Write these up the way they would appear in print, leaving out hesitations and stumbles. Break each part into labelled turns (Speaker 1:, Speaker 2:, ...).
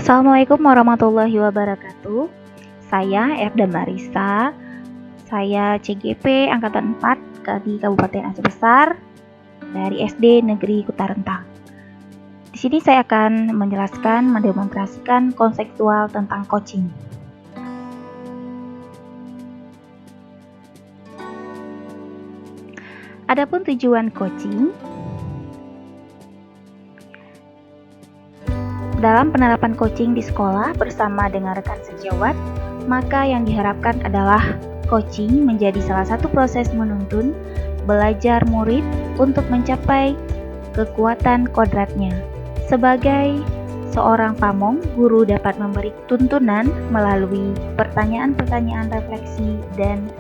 Speaker 1: Assalamualaikum warahmatullahi wabarakatuh. Saya Erda Marisa. Saya CGP angkatan 4 di Kabupaten Aceh Besar dari SD Negeri Kutarentang. Di sini saya akan menjelaskan, mendemonstrasikan konseptual tentang coaching. Adapun tujuan coaching dalam penerapan coaching di sekolah bersama dengan rekan sejawat, maka yang diharapkan adalah coaching menjadi salah satu proses menuntun belajar murid untuk mencapai kekuatan kodratnya. Sebagai seorang pamong, guru dapat memberi tuntunan melalui pertanyaan-pertanyaan refleksi dan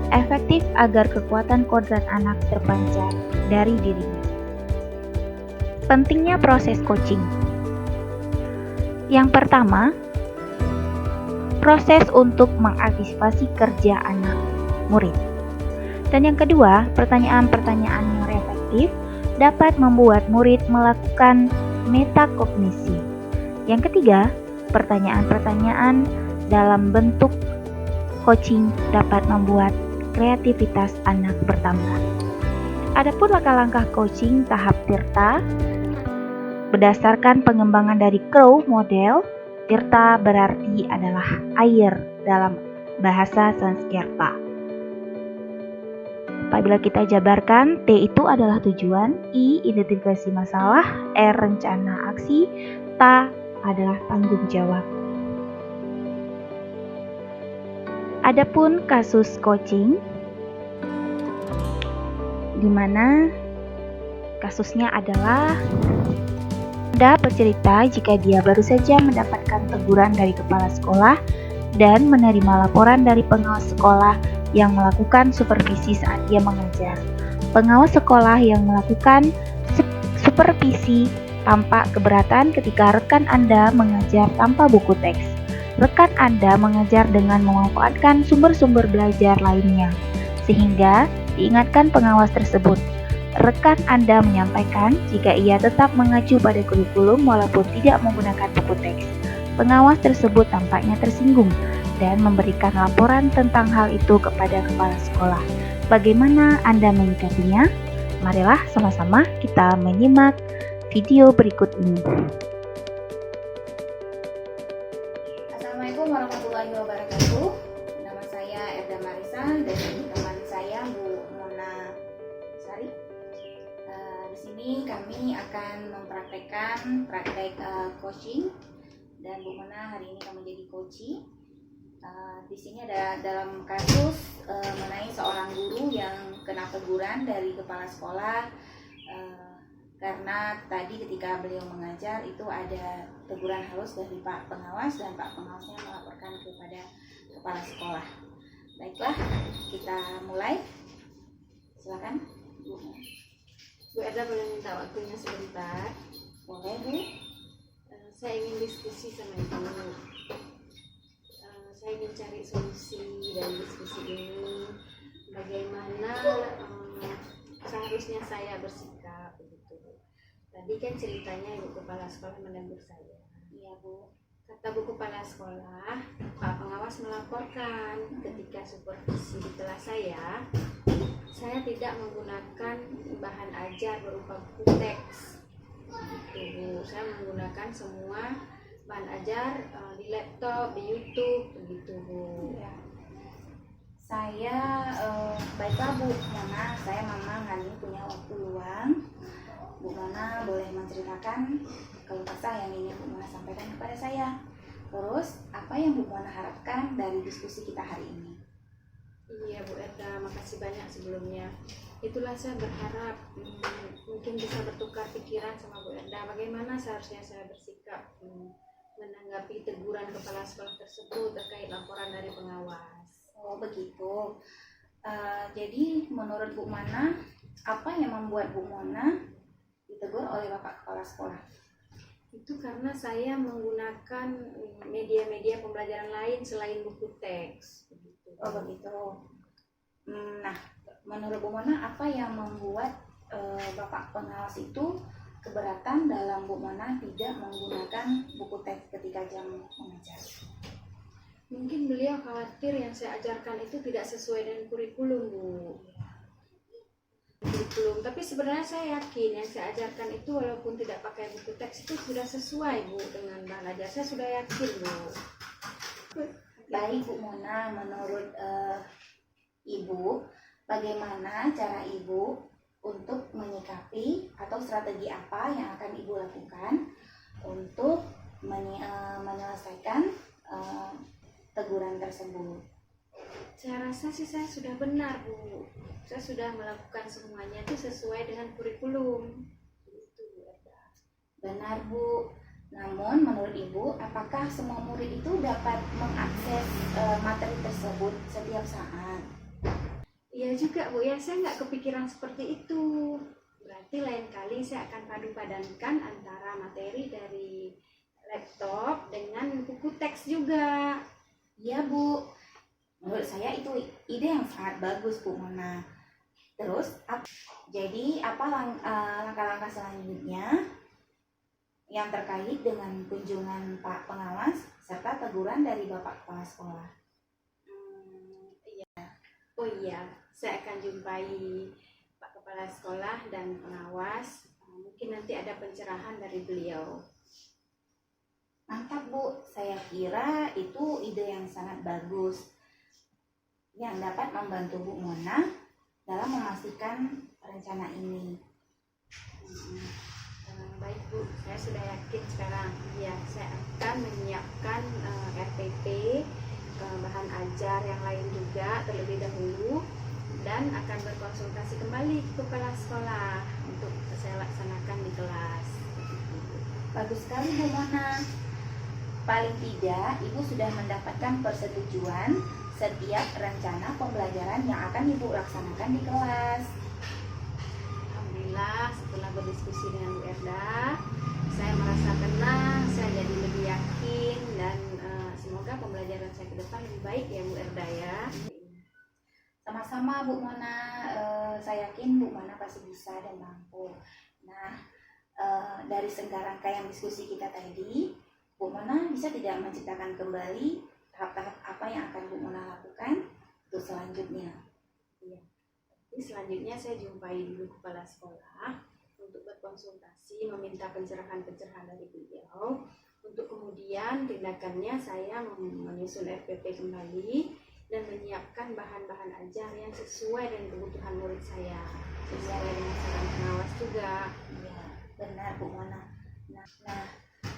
Speaker 1: efektif agar kekuatan kodrat anak terpancar dari dirinya. Pentingnya proses coaching. Yang pertama, proses untuk mengantisipasi kerja anak murid. Dan yang kedua, pertanyaan-pertanyaan yang efektif dapat membuat murid melakukan metakognisi. Yang ketiga, pertanyaan-pertanyaan dalam bentuk coaching dapat membuat kreativitas anak bertambah. Adapun langkah-langkah coaching tahap Tirta berdasarkan pengembangan dari Crow model. Tirta berarti adalah air dalam bahasa Sanskerta. Apabila kita jabarkan, T itu adalah tujuan, I identifikasi masalah, R rencana aksi, T adalah tanggung jawab. Adapun kasus coaching, di mana kasusnya adalah Anda bercerita jika dia baru saja mendapatkan teguran dari kepala sekolah dan menerima laporan dari pengawas sekolah yang melakukan supervisi saat dia mengajar. Pengawas sekolah yang melakukan supervisi tampak keberatan ketika rekan Anda mengajar tanpa buku teks. Rekan Anda mengajar dengan memanfaatkan sumber-sumber belajar lainnya, sehingga diingatkan pengawas tersebut. Rekan Anda menyampaikan jika ia tetap mengacu pada kurikulum walaupun tidak menggunakan buku teks. Pengawas tersebut tampaknya tersinggung dan memberikan laporan tentang hal itu kepada kepala sekolah. Bagaimana Anda menyikapinya? Marilah sama-sama kita menyimak video berikut ini.
Speaker 2: Assalamualaikum warahmatullahi wabarakatuh. Nama saya Erda Marisa dan ini teman saya Bu Mona Sari. Di sini kami akan mempraktekkan praktek coaching dan Bu Mona hari ini akan menjadi coachee. Di sini ada dalam kasus mengenai seorang guru yang kena teguran dari kepala sekolah karena tadi ketika beliau mengajar itu ada teguran halus dari Pak Pengawas dan Pak Pengawasnya melaporkan kepada kepala sekolah. Baiklah, kita mulai. Silakan, Bu.
Speaker 3: Bu Erda boleh minta waktunya sebentar?
Speaker 2: Boleh, Bu.
Speaker 3: Saya ingin diskusi sama Ibu. Saya ingin cari solusi dari diskusi ini. Bagaimana seharusnya saya bersikap begitu. Tadi kan ceritanya Ibu Kepala Sekolah menegur saya.
Speaker 2: Iya, Bu.
Speaker 3: Kata Bu Kepala Sekolah, Pak Pengawas melaporkan ketika supervisi di kelas saya tidak menggunakan bahan ajar berupa buku teks. Begitu, Bu. Saya menggunakan semua bahan ajar di laptop, di YouTube, begitu, Bu.
Speaker 2: Ya. Saya baiklah Bu Mona, saya memang hari ini punya waktu luang. Bu Mona boleh menceritakan keluh kesah yang ingin Bu Mona sampaikan kepada saya. Terus apa yang Bu Mona harapkan dari diskusi kita hari ini?
Speaker 3: Iya Bu Erda, makasih banyak sebelumnya. Itulah saya berharap mungkin bisa bertukar pikiran sama Bu Erda. Bagaimana seharusnya saya bersikap menanggapi teguran kepala sekolah tersebut terkait laporan dari pengawas.
Speaker 2: Oh begitu. Jadi menurut Bu Mona, apa yang membuat Bu Mona ditegur oleh Bapak Kepala Sekolah?
Speaker 3: Itu karena saya menggunakan media-media pembelajaran lain selain buku teks. Begitu.
Speaker 2: Oh begitu. Nah, menurut Bu Mona apa yang membuat Bapak pengawas itu keberatan dalam Bu Mona tidak menggunakan buku teks ketika jam mengajar?
Speaker 3: Mungkin beliau khawatir yang saya ajarkan itu tidak sesuai dengan kurikulum, Bu. Kurikulum, tapi sebenarnya saya yakin yang saya ajarkan itu walaupun tidak pakai buku teks itu sudah sesuai, Bu, dengan bahan ajar. Saya sudah yakin, Bu.
Speaker 2: Baik Bu Mona, menurut Ibu, bagaimana cara Ibu untuk menyikapi atau strategi apa yang akan Ibu lakukan untuk menyelesaikan teguran tersebut?
Speaker 3: Saya rasa sih saya sudah benar, Bu. Saya sudah melakukan semuanya itu sesuai dengan kurikulum. Itu,
Speaker 2: Benar Bu. Namun menurut Ibu, apakah semua murid itu dapat mengakses materi tersebut setiap saat?
Speaker 3: Iya juga, Bu, ya saya nggak kepikiran seperti itu. Berarti lain kali saya akan padu-padankan antara materi dari laptop dengan buku teks juga.
Speaker 2: Iya Bu, menurut saya itu ide yang sangat bagus Bu Mona. Terus, jadi apa langkah-langkah selanjutnya yang terkait dengan kunjungan Pak Pengawas serta teguran dari Bapak Kepala Sekolah?
Speaker 3: Oh iya, saya akan jumpai Pak Kepala Sekolah dan pengawas. Mungkin nanti ada pencerahan dari beliau.
Speaker 2: Mantap Bu, saya kira itu ide yang sangat bagus yang dapat membantu Bu Mona dalam memastikan rencana ini.
Speaker 3: Baik Bu, saya sudah yakin sekarang. Ya, saya akan menyiapkan RPP, bahan ajar yang lain juga terlebih dahulu, dan akan berkonsultasi kembali ke kepala sekolah untuk saya laksanakan di kelas.
Speaker 2: Bagus sekali Bu Mona. Paling tidak Ibu sudah mendapatkan persetujuan setiap rencana pembelajaran yang akan Ibu laksanakan di kelas.
Speaker 3: Alhamdulillah, setelah berdiskusi dengan Bu Erda, saya merasa tenang, saya jadi lebih yakin, dan semoga pembelajaran saya ke depan lebih baik ya Bu Erda ya.
Speaker 2: Sama-sama Bu Mona, saya yakin Bu Mona pasti bisa dan mampu. Nah, dari segala rangkaian diskusi kita tadi, Bu Mona bisa tidak menciptakan kembali tahap-tahap apa yang akan Bu Mona lakukan untuk selanjutnya?
Speaker 3: Iya. Jadi selanjutnya saya jumpai dulu kepala sekolah untuk berkonsultasi, meminta pencerahan-pencerahan dari beliau. Untuk kemudian tindakannya saya menyusun RPP kembali dan menyiapkan bahan-bahan ajar yang sesuai dengan kebutuhan murid saya, sesuai dengan saran pengawas juga.
Speaker 2: Iya, benar Bu Mona. Nah,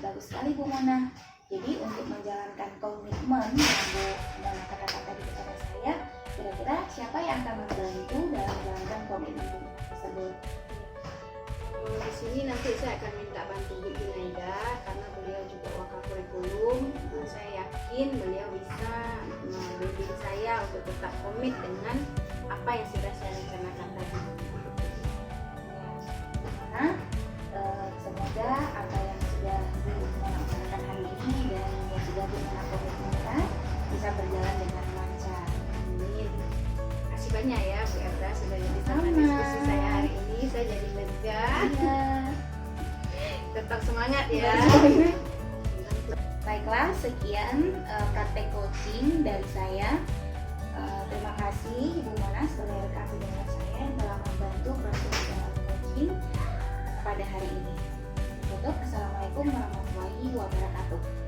Speaker 2: bagus sekali Bu Mona. Jadi untuk menjalankan komitmen yang Bu Mona katakan tadi kepada saya, kira-kira siapa yang akan membantu dalam menjalankan komitmen Bu Mona tersebut?
Speaker 3: Di sini nanti saya akan minta bantu Bu Junaida karena beliau juga wakil kurikulum. Saya yakin beliau bisa membimbing saya untuk tetap komit dengan apa yang sudah saya rencanakan tadi.
Speaker 2: Nah, semoga apa yang sudah Bu Mona laksanakan hari ini dan yang sudah Bu Mona komitmenkan bisa berjalan dengan lancar.
Speaker 3: Amin. Kasih banyak ya Bu Erda sudah jadi sama
Speaker 2: Sama.
Speaker 3: diskusi saya hari ini. Saya jadi lega.
Speaker 2: Iya.
Speaker 3: Tetap semangat ya.
Speaker 2: Baiklah, sekian praktek coaching dari saya. Terima kasih Ibu Mona sebagai rekan senior saya yang telah membantu proses coaching pada hari ini. Tutup, Assalamualaikum warahmatullahi wabarakatuh.